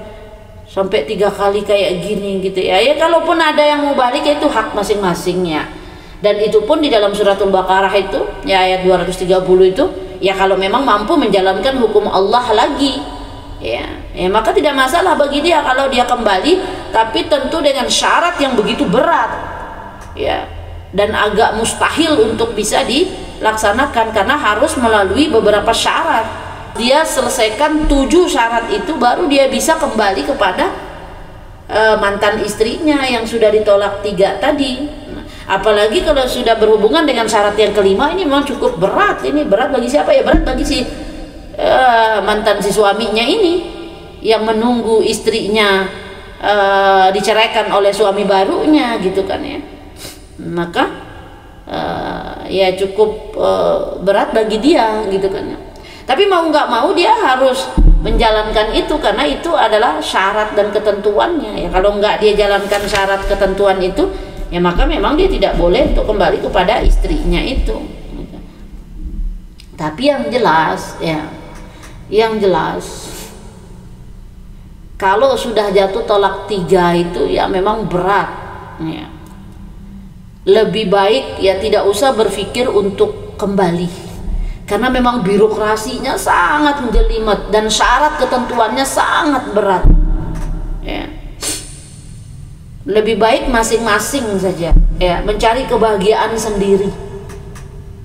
sampai 3 kali kayak gini gitu, ya. Ya kalaupun ada yang mau balik ya itu hak masing-masingnya. Dan itu pun di dalam suratul Baqarah itu, ya, ayat 230 itu, ya, kalau memang mampu menjalankan hukum Allah lagi, ya, maka tidak masalah bagi dia kalau dia kembali, tapi tentu dengan syarat yang begitu berat, ya, dan agak mustahil untuk bisa dilaksanakan karena harus melalui beberapa syarat. Dia selesaikan 7 syarat itu baru dia bisa kembali kepada mantan istrinya yang sudah ditolak 3 tadi. Apalagi kalau sudah berhubungan dengan syarat yang kelima, ini memang cukup berat. Ini berat bagi siapa? Ya berat bagi si mantan si suaminya ini yang menunggu istrinya diceraikan oleh suami barunya gitu kan, ya. maka ya cukup berat bagi dia gitu kan. Tapi mau nggak mau dia harus menjalankan itu karena itu adalah syarat dan ketentuannya. Ya kalau nggak dia jalankan syarat ketentuan itu, ya maka memang dia tidak boleh untuk kembali kepada istrinya itu. Tapi yang jelas ya, yang jelas kalau sudah jatuh talak 3 itu ya memang berat ya. Lebih baik ya tidak usah berpikir untuk kembali karena memang birokrasinya sangat menjelimet dan syarat ketentuannya sangat berat ya. Lebih baik masing-masing saja ya mencari kebahagiaan sendiri.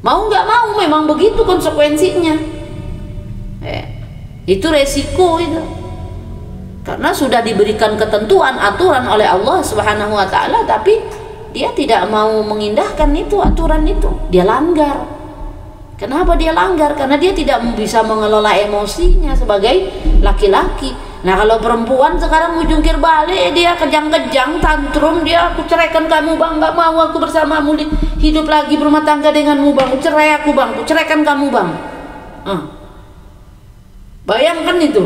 Mau nggak mau memang begitu konsekuensinya ya. Itu resiko itu karena sudah diberikan ketentuan aturan oleh Allah Subhanahu wa taala, tapi dia tidak mau mengindahkan itu aturan itu, dia langgar. Kenapa dia langgar? Karena dia tidak bisa mengelola emosinya sebagai laki-laki. Nah kalau perempuan sekarang mau jungkir balik, dia kejang-kejang, tantrum, dia aku ceraikan kamu bang, nggak mau aku bersamamu hidup lagi berumah tangga denganmu bang, cerai aku bang, aku ceraikan kamu bang. Bayangkan itu,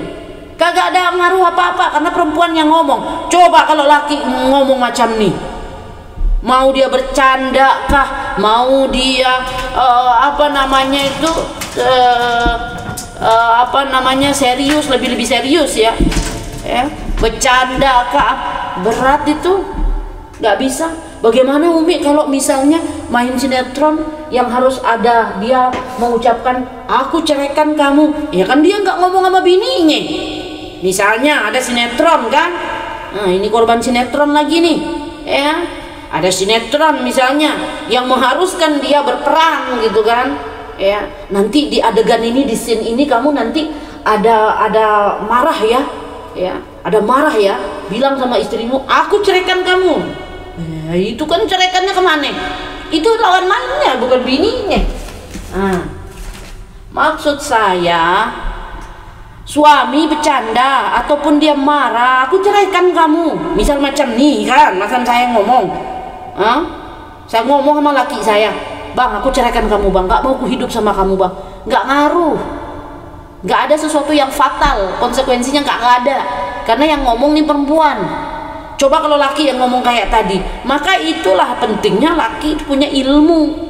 kagak ada ngaruh apa-apa karena perempuan yang ngomong. Coba kalau laki ngomong macam nih, mau dia bercanda kah, mau dia serius, lebih serius ya, bercanda kah, berat itu nggak bisa. Bagaimana Umi kalau misalnya main sinetron yang harus ada dia mengucapkan aku ceraikan kamu, ya kan dia nggak ngomong sama bininya. Misalnya ada sinetron kan, nah ini korban sinetron lagi nih ya. Ada sinetron misalnya yang mengharuskan dia berperang gitu kan ya, nanti di adegan ini, di scene ini kamu nanti ada marah ya, ada marah ya, bilang sama istrimu aku ceraikan kamu ya, itu kan ceraikannya kemana? Itu lawan mainnya bukan bininya. Maksud saya suami bercanda ataupun dia marah aku ceraikan kamu, misal macam nih kan, macam saya ngomong, saya ngomong sama laki saya, bang aku ceraikan kamu bang, nggak mau aku hidup sama kamu bang, nggak ngaruh, nggak ada sesuatu yang fatal, konsekuensinya nggak ada, karena yang ngomong nih perempuan. Coba kalau laki yang ngomong kayak tadi, maka itulah pentingnya laki punya ilmu.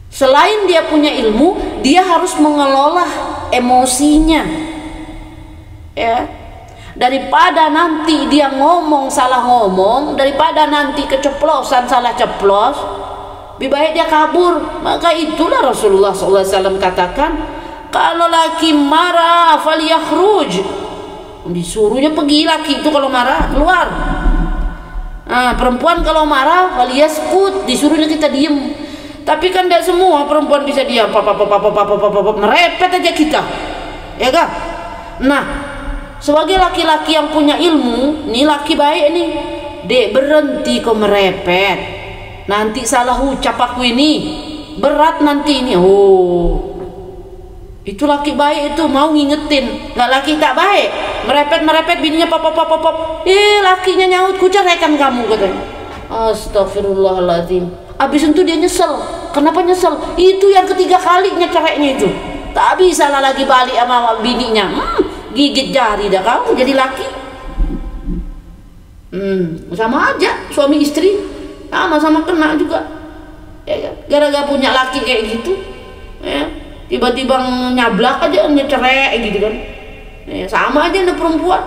Selain dia punya ilmu, dia harus mengelola emosinya ya. Daripada nanti dia ngomong salah ngomong, daripada nanti keceplosan salah ceplos, lebih baik dia kabur. Maka itulah Rasulullah SAW katakan, kalau laki marah falyakhruj, disuruhnya pergi laki itu kalau marah keluar. Perempuan kalau marah falyaskut, disuruhnya kita diem. Tapi kan tidak semua perempuan bisa diam, merepet aja kita ya kan. Nah sebagai laki-laki yang punya ilmu, nih laki baik nih, dek berhenti kau merepet, nanti salah ucap aku ini berat nanti ini. Itu laki baik itu mau ngingetin. Nggak laki tak baik, merepet bininya pop. Lakinya nyaut, ku ceraikan kamu katanya. Astagfirullahaladzim. Abis itu dia nyesel. Kenapa nyesel? Itu yang ketiga kalinya cerainya itu. Tak bisa lah lagi balik sama bininya. Gigit jari dah kamu jadi laki. Sama aja suami istri, sama-sama kena juga ya, gara-gara punya laki kayak gitu ya, tiba-tiba nyablak aja cerai gitu kan ya, sama aja ada perempuan.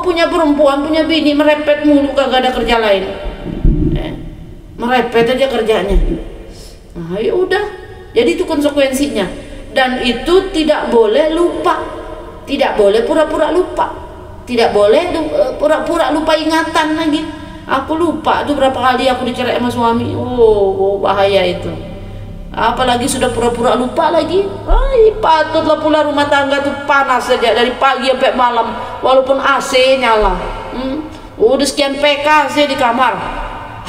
Punya perempuan, punya bini merepet mulu, kagak ada kerja lain ya, merepet aja kerjanya. Nah ya udah, jadi itu konsekuensinya. Dan itu tidak boleh lupa, tidak boleh pura-pura lupa, tidak boleh pura-pura lupa ingatan lagi. Aku lupa tuh berapa kali aku dicerai sama suami. Bahaya itu. Apalagi sudah pura-pura lupa lagi. Patutlah pula rumah tangga tuh panas saja dari pagi sampai malam, walaupun AC nyala. Udah sekian PK di kamar,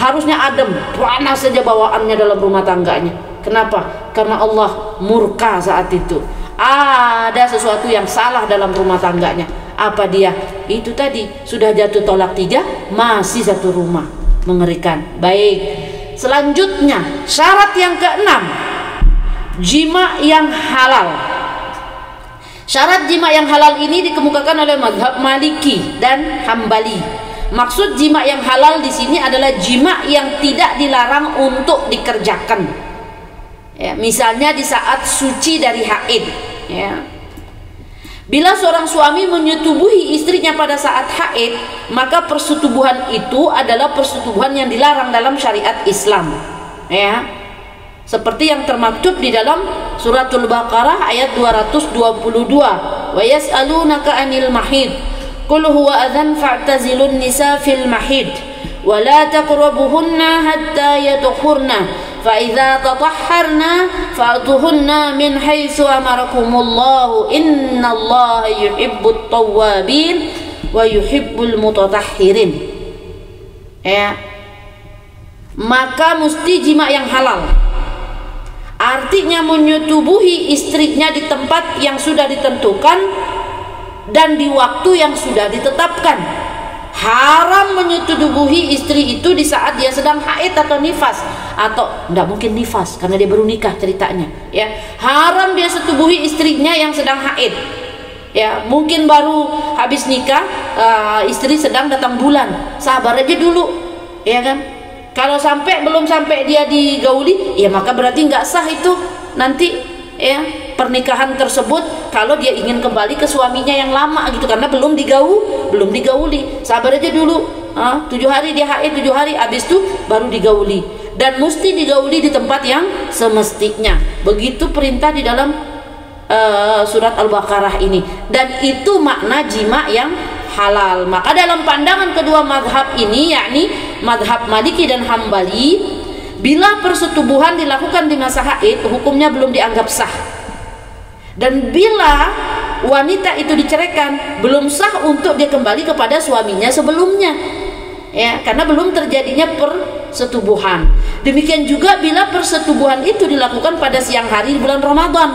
harusnya adem, panas saja bawaannya dalam rumah tangganya. Kenapa? Karena Allah murka saat itu. Ada sesuatu yang salah dalam rumah tangganya. Apa dia? Itu tadi sudah jatuh tolak 3, masih satu rumah. mengerikan. Baik, selanjutnya syarat yang keenam, jima yang halal. Syarat jima yang halal ini dikemukakan oleh mazhab Maliki dan Hambali. Maksud jima yang halal di sini adalah jima yang tidak dilarang untuk dikerjakan. Ya, misalnya di saat suci dari haid. Ya. Bila seorang suami menyetubuhi istrinya pada saat haid, maka persetubuhan itu adalah persetubuhan yang dilarang dalam syariat Islam. Ya. Seperti yang termaktub di dalam suratul Baqarah ayat 222. Wa yas'alunaka 'anil mahid qul huwa adzan fa'tazilun nisa fil mahid wa la taqrabuhunna hatta yatahurna fa idza tatahharna fa'tuhunna min haitsu amarakumullahu innallaha yuhibbut tawwabin wa yuhibbul mutatahhirin. Ya. Maka mesti jima yang halal. Artinya menyetubuhi istrinya di tempat yang sudah ditentukan dan di waktu yang sudah ditetapkan. Haram menyetubuhi istri itu di saat dia sedang haid atau nifas, atau tidak mungkin nifas karena dia baru nikah ceritanya. Ya, haram dia setubuhi istrinya yang sedang haid. Ya, mungkin baru habis nikah, istri sedang datang bulan, sabar aja dulu, ya kan? Kalau belum sampai dia digauli, ya maka berarti nggak sah itu nanti, ya, pernikahan tersebut kalau dia ingin kembali ke suaminya yang lama gitu, karena belum digauli. Sabar aja dulu, 7 hari dia haid, 7 hari habis itu baru digauli, dan mesti digauli di tempat yang semestinya. Begitu perintah di dalam surat Al-Baqarah ini, dan itu makna jima yang halal. Maka dalam pandangan kedua mazhab ini, yakni mazhab Maliki dan Hambali, bila persetubuhan dilakukan di masa haid, hukumnya belum dianggap sah. Dan bila wanita itu diceraikan, belum sah untuk dia kembali kepada suaminya sebelumnya. Ya, karena belum terjadinya persetubuhan. Demikian juga bila persetubuhan itu dilakukan pada siang hari di bulan Ramadan,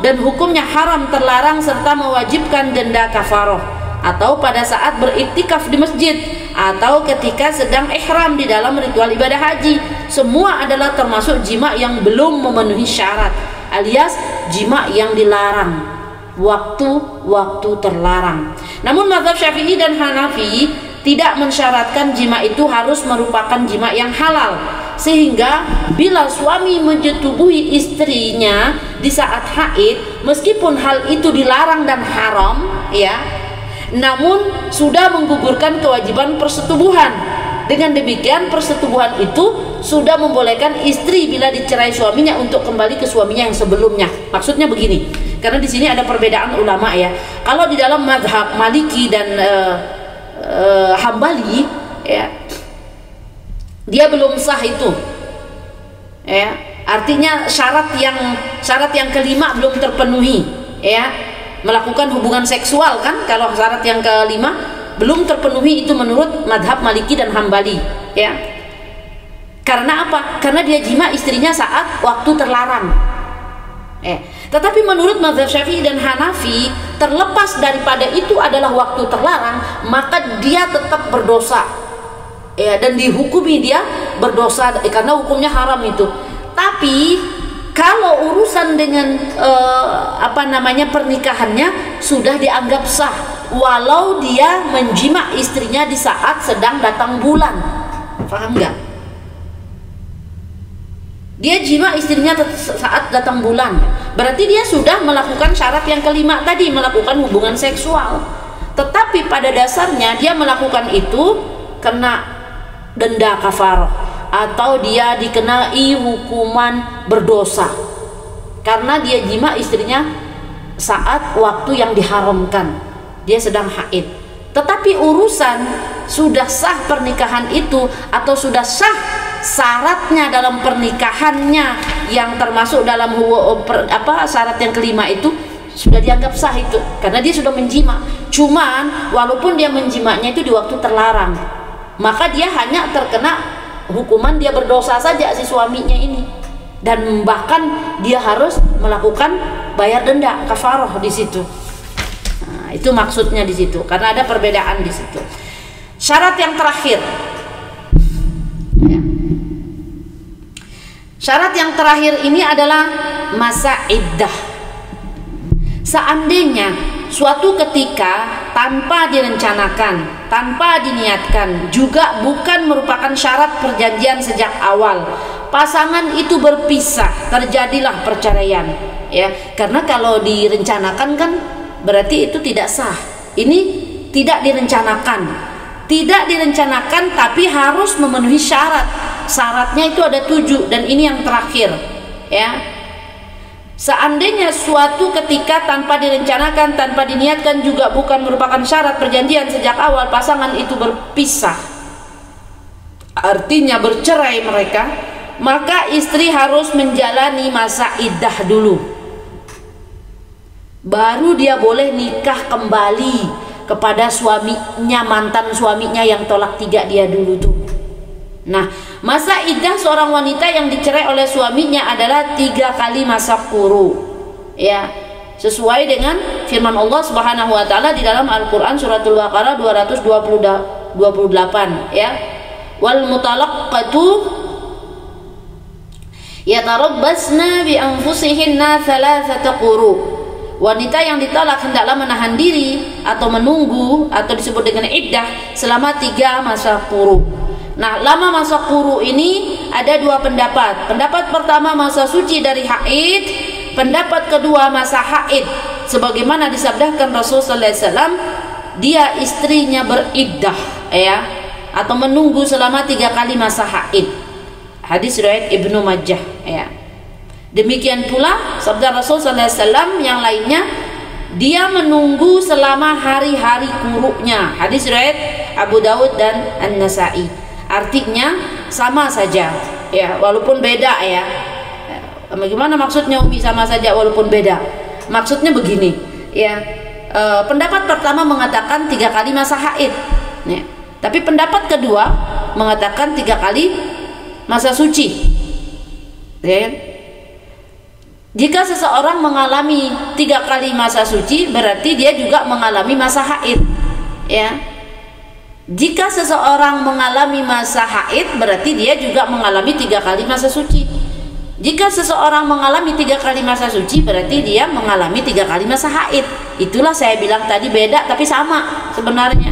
dan hukumnya haram, terlarang, serta mewajibkan denda kafaroh, atau pada saat beriktikaf di masjid, atau ketika sedang ihram di dalam ritual ibadah haji. Semua adalah termasuk jima yang belum memenuhi syarat, alias jima yang dilarang, waktu terlarang. Namun mazhab Syafi'i dan Hanafi tidak mensyaratkan jima itu harus merupakan jima yang halal, sehingga bila suami menyetubuhi istrinya di saat haid, meskipun hal itu dilarang dan haram, ya, namun sudah menggugurkan kewajiban persetubuhan. Dengan demikian persetubuhan itu sudah membolehkan istri bila dicerai suaminya untuk kembali ke suaminya yang sebelumnya. Maksudnya begini, karena di sini ada perbedaan ulama, ya. Kalau di dalam mazhab Maliki dan Hambali, ya, dia belum sah itu, ya. Artinya syarat yang kelima belum terpenuhi, ya. Melakukan hubungan seksual, kan, kalau syarat yang kelima belum terpenuhi itu menurut madhab Maliki dan Hambali, ya. Karena apa? Karena dia jima istrinya saat waktu terlarang. Tetapi menurut madhab Syafi'i dan Hanafi, terlepas daripada itu adalah waktu terlarang, maka dia tetap berdosa, ya, dan dihukumi dia berdosa karena hukumnya haram itu. Tapi kalau urusan dengan pernikahannya sudah dianggap sah, walau dia menjima istrinya di saat sedang datang bulan. Paham nggak? Dia jima istrinya saat datang bulan, berarti dia sudah melakukan syarat yang kelima tadi, melakukan hubungan seksual. Tetapi pada dasarnya dia melakukan itu kena denda kafarah, atau dia dikenai hukuman berdosa karena dia jima istrinya saat waktu yang diharamkan, dia sedang haid. Tetapi urusan sudah sah pernikahan itu atau sudah sah syaratnya dalam pernikahannya yang termasuk dalam syarat yang kelima itu sudah dianggap sah itu karena dia sudah menjima. Cuman walaupun dia menjimanya itu di waktu terlarang, maka dia hanya terkena hukuman dia berdosa saja si suaminya ini, dan bahkan dia harus melakukan bayar denda kafarah di situ. Nah, itu maksudnya di situ, karena ada perbedaan di situ. Syarat yang terakhir, Syarat yang terakhir ini adalah masa iddah. Seandainya suatu ketika tanpa direncanakan, tanpa diniatkan, juga bukan merupakan syarat perjanjian sejak awal, pasangan itu berpisah, terjadilah perceraian, ya. Karena kalau direncanakan kan berarti itu tidak sah. Ini tidak direncanakan. Tidak direncanakan tapi harus memenuhi syarat. Syaratnya itu ada 7 dan ini yang terakhir, ya. Seandainya suatu ketika tanpa direncanakan, tanpa diniatkan, juga bukan merupakan syarat perjanjian sejak awal, pasangan itu berpisah, artinya bercerai mereka, maka istri harus menjalani masa iddah dulu, baru dia boleh nikah kembali kepada suaminya, mantan suaminya yang tolak 3 dia dulu tuh. Nah, masa iddah seorang wanita yang dicerai oleh suaminya adalah 3 kali masa quru, ya, sesuai dengan firman Allah Subhanahu wa taala di dalam Al-Qur'an suratul Baqarah 228, ya. Wal mutalaqqatu yatarabbasna bi anfusihinna thalathata quru. Wanita yang ditolak hendaklah menahan diri atau menunggu atau disebut dengan iddah selama 3 masa quru. Nah, lama masa quru ini ada 2 pendapat. Pendapat pertama masa suci dari haid, pendapat kedua masa haid. Sebagaimana disabdakan Rasul sallallahu alaihi wasallam, dia istrinya beriddah, ya, atau menunggu selama 3 kali masa haid. Hadis riwayat Ibnu Majah, ya. Demikian pula sabda Rasul sallallahu alaihi wasallam yang lainnya, dia menunggu selama hari-hari qurunya. Hadis riwayat Abu Daud dan An-Nasa'i. Artinya sama saja, ya, walaupun beda, ya. Bagaimana maksudnya Umi sama saja walaupun beda? Maksudnya begini, ya. Pendapat pertama mengatakan 3 kali masa haid, ya. Tapi pendapat kedua mengatakan 3 kali masa suci, ya. Jika seseorang mengalami 3 kali masa suci, berarti dia juga mengalami masa haid, ya. Jika seseorang mengalami masa haid, berarti dia juga mengalami 3 kali masa suci. Jika seseorang mengalami 3 kali masa suci, berarti dia mengalami 3 kali masa haid. Itulah saya bilang tadi beda tapi sama sebenarnya.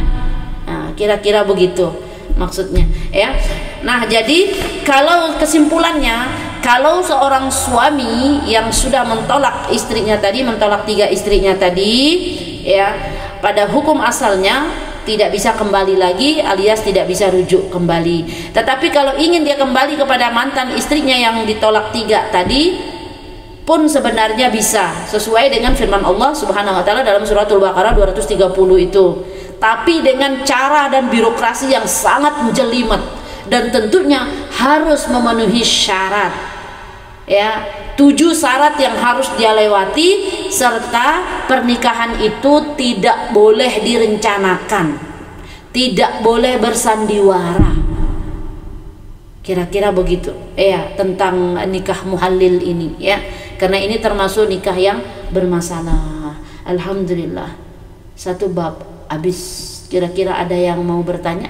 Nah, kira-kira begitu maksudnya, ya. Nah, jadi kalau kesimpulannya, kalau seorang suami yang sudah mentolak istrinya tadi, mentolak 3 istrinya tadi, ya, pada hukum asalnya tidak bisa kembali lagi, alias tidak bisa rujuk kembali. Tetapi kalau ingin dia kembali kepada mantan istrinya yang ditolak 3 tadi pun sebenarnya bisa, sesuai dengan firman Allah Subhanahu wa taala dalam suratul Baqarah 230 itu. Tapi dengan cara dan birokrasi yang sangat menjelimet, dan tentunya harus memenuhi syarat, ya. 7 syarat yang harus dia lewati, serta pernikahan itu tidak boleh direncanakan, tidak boleh bersandiwara. Kira-kira begitu, ya, tentang nikah muhallil ini, ya. Karena ini termasuk nikah yang bermasalah. Alhamdulillah, 1 bab habis. Kira-kira ada yang mau bertanya?